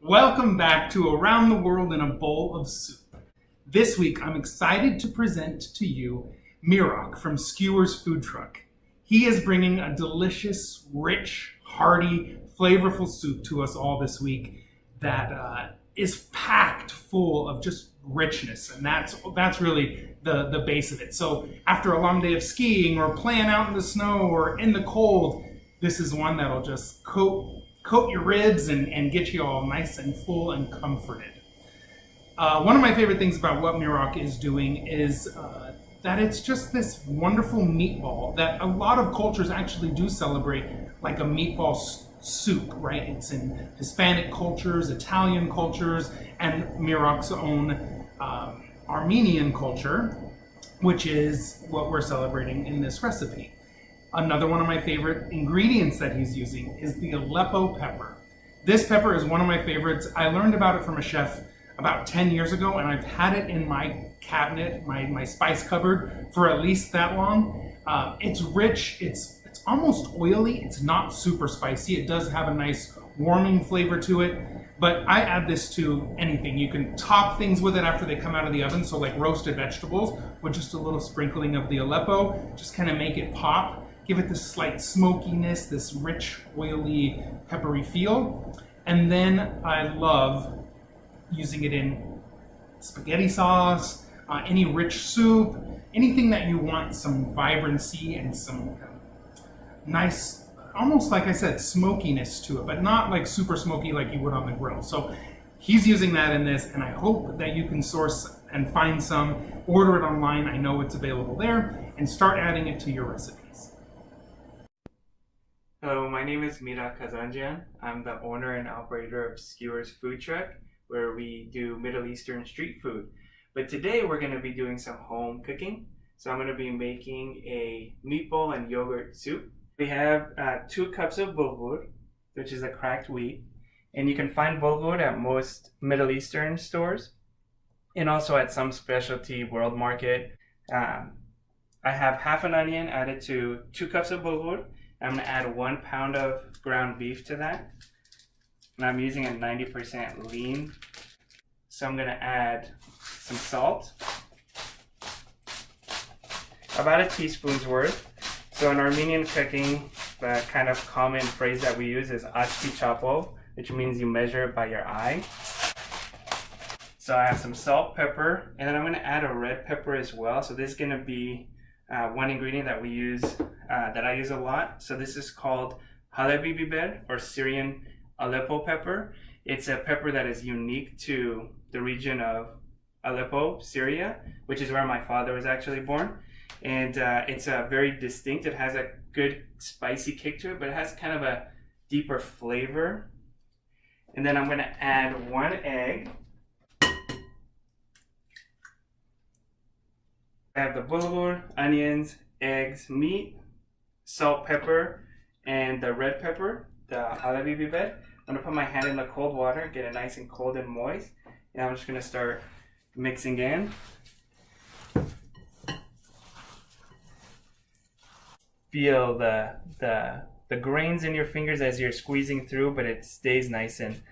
Welcome back to Around the World in a Bowl of Soup. This week, I'm excited to present to you Mirok from Skewer's Food Truck. He is bringing a delicious, rich, hearty, flavorful soup to us all this week that is packed full of just richness, and that's really the base of it. So after a long day of skiing or playing out in the snow or in the cold, this is one that'll just coat your ribs and get you all nice and full and comforted. One of my favorite things about what Mirok is doing is that it's just this wonderful meatball that a lot of cultures actually do celebrate, like a meatball soup, right? It's in Hispanic cultures, Italian cultures, and Mirok's own Armenian culture, which is what we're celebrating in this recipe. Another one of my favorite ingredients that he's using is the Aleppo pepper. This pepper is one of my favorites. I learned about it from a chef about 10 years ago, and I've had it in my cabinet, my spice cupboard, for at least that long. It's rich, it's almost oily, it's not super spicy. It does have a nice warming flavor to it, but I add this to anything. You can top things with it after they come out of the oven, so like roasted vegetables, with just a little sprinkling of the Aleppo, just kind of make it pop. Give it this slight smokiness, this rich, oily, peppery feel. And then I love using it in spaghetti sauce, any rich soup, anything that you want some vibrancy and some nice, almost like I said, smokiness to it, but not like super smoky like you would on the grill. So he's using that in this, and I hope that you can source and find some, order it online. I know it's available there, and start adding it to your recipes. Hello, my name is Mira Kazanjian. I'm the owner and operator of Skewer's Food Truck, where we do Middle Eastern street food. But today we're going to be doing some home cooking. So I'm going to be making a meatball and yogurt soup. We have 2 cups of bulgur, which is a cracked wheat. And you can find bulgur at most Middle Eastern stores and also at some specialty world market. I have half an onion added to 2 cups of bulgur. I'm going to add 1 pound of ground beef to that. And I'm using a 90% lean. So I'm going to add some salt. About a teaspoon's worth. So in Armenian cooking, the kind of common phrase that we use is achki chapo, which means you measure it by your eye. So I have some salt, pepper, and then I'm going to add a red pepper as well. So this is going to be one ingredient that we use, that I use a lot. So this is called Halebi biber, or Syrian Aleppo pepper. It's a pepper that is unique to the region of Aleppo, Syria, which is where my father was actually born. And it's very distinct. It has a good spicy kick to it, but it has kind of a deeper flavor. And then I'm going to add 1 egg. I have the bulgur, onions, eggs, meat, salt, pepper, and the red pepper, the halabi biber. I'm going to put my hand in the cold water, get it nice and cold and moist. And I'm just going to start mixing in. Feel the grains in your fingers as you're squeezing through, but it stays nice and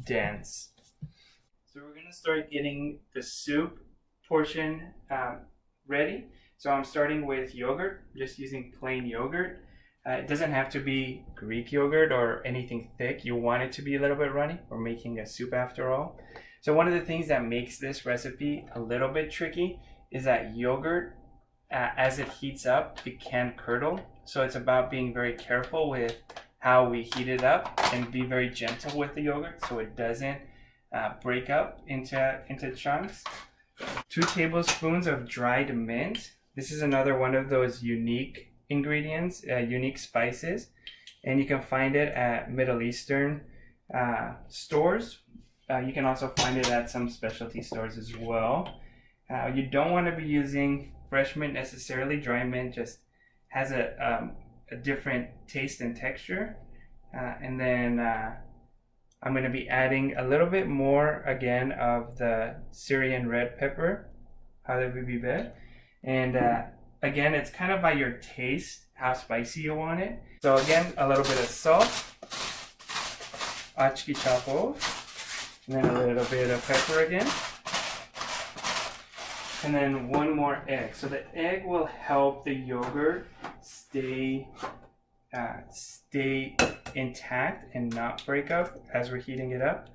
dense. So we're going to start getting the soup portion ready. So I'm starting with yogurt, just using plain yogurt. It doesn't have to be Greek yogurt or anything thick. You want it to be a little bit runny. We're making a soup after all. So one of the things that makes this recipe a little bit tricky is that yogurt, as it heats up, it can curdle. So it's about being very careful with how we heat it up and be very gentle with the yogurt so it doesn't break up into chunks. 2 tablespoons of dried mint. This is another one of those unique ingredients, unique spices, and you can find it at Middle Eastern stores. You can also find it at some specialty stores as well. You don't want to be using fresh mint necessarily. Dry mint just has a different taste and texture. And then I'm going to be adding a little bit more again of the Syrian red pepper, halabi biber, and again, it's kind of by your taste how spicy you want it. So again, a little bit of salt, Achki chapov, and then a little bit of pepper again. And then one more egg. So the egg will help the yogurt stay intact and not break up as we're heating it up.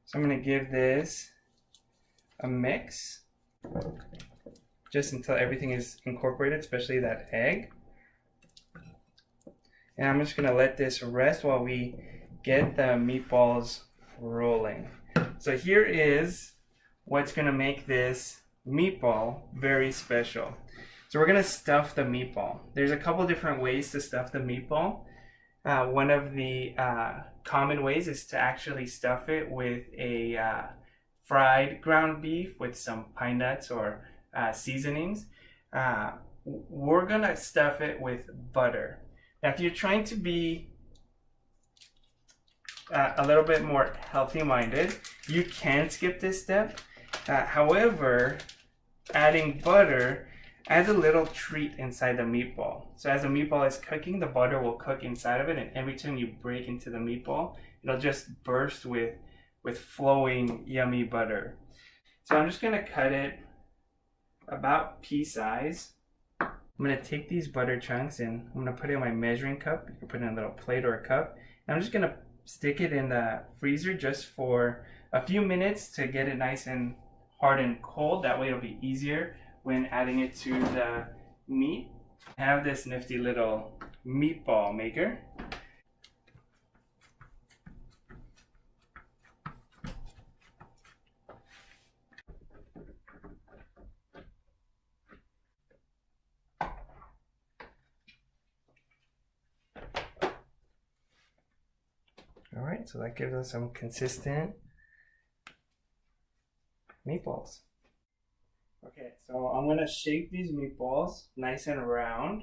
So I'm going to give this a mix just until everything is incorporated, especially that egg. And I'm just going to let this rest while we get the meatballs rolling. So here is what's going to make this meatball very special. So we're going to stuff the meatball. There's a couple different ways to stuff the meatball. One of the common ways is to actually stuff it with a fried ground beef with some pine nuts or seasonings. We're going to stuff it with butter. Now, if you're trying to be a little bit more healthy-minded, you can skip this step. However, adding butter adds a little treat inside the meatball. So as the meatball is cooking, the butter will cook inside of it, and every time you break into the meatball, it'll just burst with flowing, yummy butter. So I'm just going to cut it about pea size. I'm going to take these butter chunks and I'm going to put it in my measuring cup. You can put it in a little plate or a cup. And I'm just going to stick it in the freezer just for a few minutes to get it nice and hard and cold. That way it'll be easier when adding it to the meat. I have this nifty little meatball maker. All right, so that gives us some consistent meatballs. Okay, so I'm gonna shape these meatballs nice and round.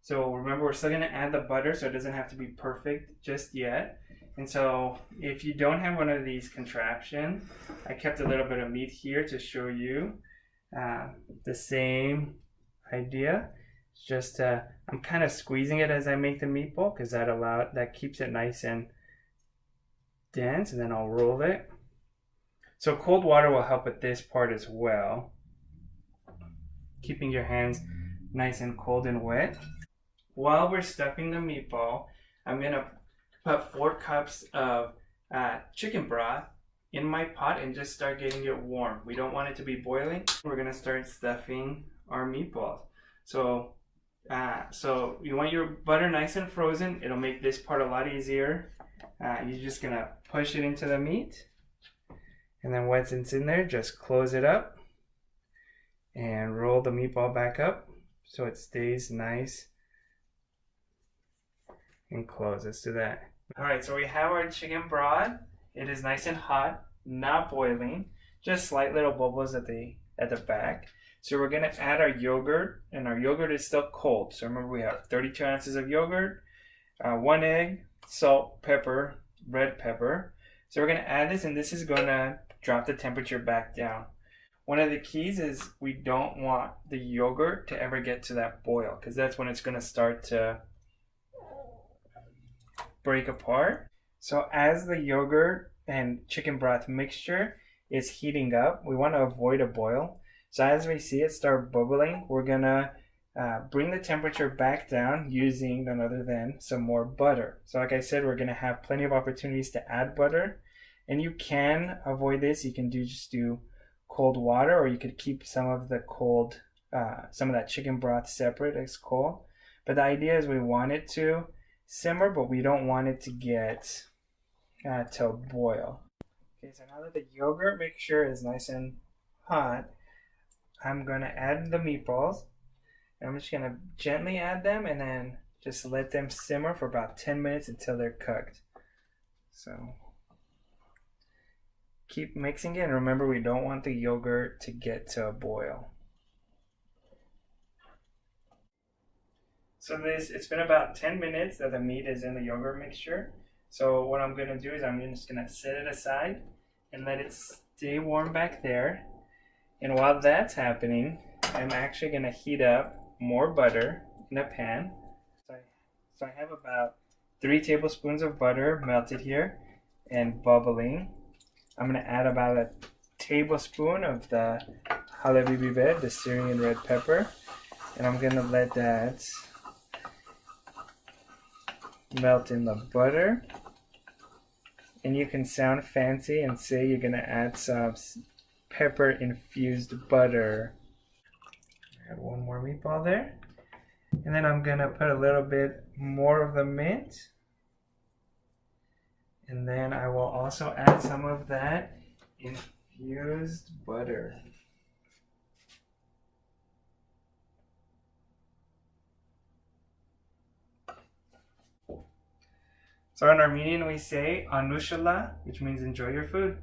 So remember, we're still gonna add the butter, so it doesn't have to be perfect just yet. And so if you don't have one of these contraptions, I kept a little bit of meat here to show you the same idea. It's just I'm kind of squeezing it as I make the meatball because that keeps it nice and dense, and then I'll roll it. So cold water will help with this part as well, keeping your hands nice and cold and wet. While we're stuffing the meatball, I'm gonna put 4 cups of chicken broth in my pot and just start getting it warm. We don't want it to be boiling. We're gonna start stuffing our meatballs. So you want your butter nice and frozen. It'll make this part a lot easier. You're just gonna push it into the meat, and then once it's in there, just close it up and roll the meatball back up so it stays nice and closed. Let's do that. All right, so we have our chicken broth. It is nice and hot, not boiling, just slight little bubbles at the back. So we're gonna add our yogurt, and our yogurt is still cold. So remember, we have 32 ounces of yogurt, 1 egg, salt, pepper, red pepper. So we're gonna add this, and this is gonna drop the temperature back down. One of the keys is we don't want the yogurt to ever get to that boil, because that's when it's gonna start to break apart. So as the yogurt and chicken broth mixture is heating up, we want to avoid a boil. So as we see it start bubbling, we're gonna bring the temperature back down using none other than some more butter. So like I said, we're gonna have plenty of opportunities to add butter, and you can avoid this. You can just do cold water, or you could keep some of that chicken broth separate as cold. But the idea is we want it to simmer, but we don't want it to get to a boil. Okay, so now that the yogurt mixture is nice and hot, I'm gonna add the meatballs. And I'm just gonna gently add them and then just let them simmer for about 10 minutes until they're cooked. So keep mixing it, and remember, we don't want the yogurt to get to a boil. So it's been about 10 minutes that the meat is in the yogurt mixture. So what I'm gonna do is I'm just gonna set it aside and let it stay warm back there. And while that's happening, I'm actually gonna heat up more butter in a pan. So I have about 3 tablespoons of butter melted here and bubbling. I'm going to add about a tablespoon of the halabi biber, the Syrian red pepper, and I'm going to let that melt in the butter. And you can sound fancy and say you're going to add some pepper infused butter. Add one more meatball there. And then I'm going to put a little bit more of the mint. And then I will also add some of that infused butter. So in Armenian we say Anushallah, which means enjoy your food.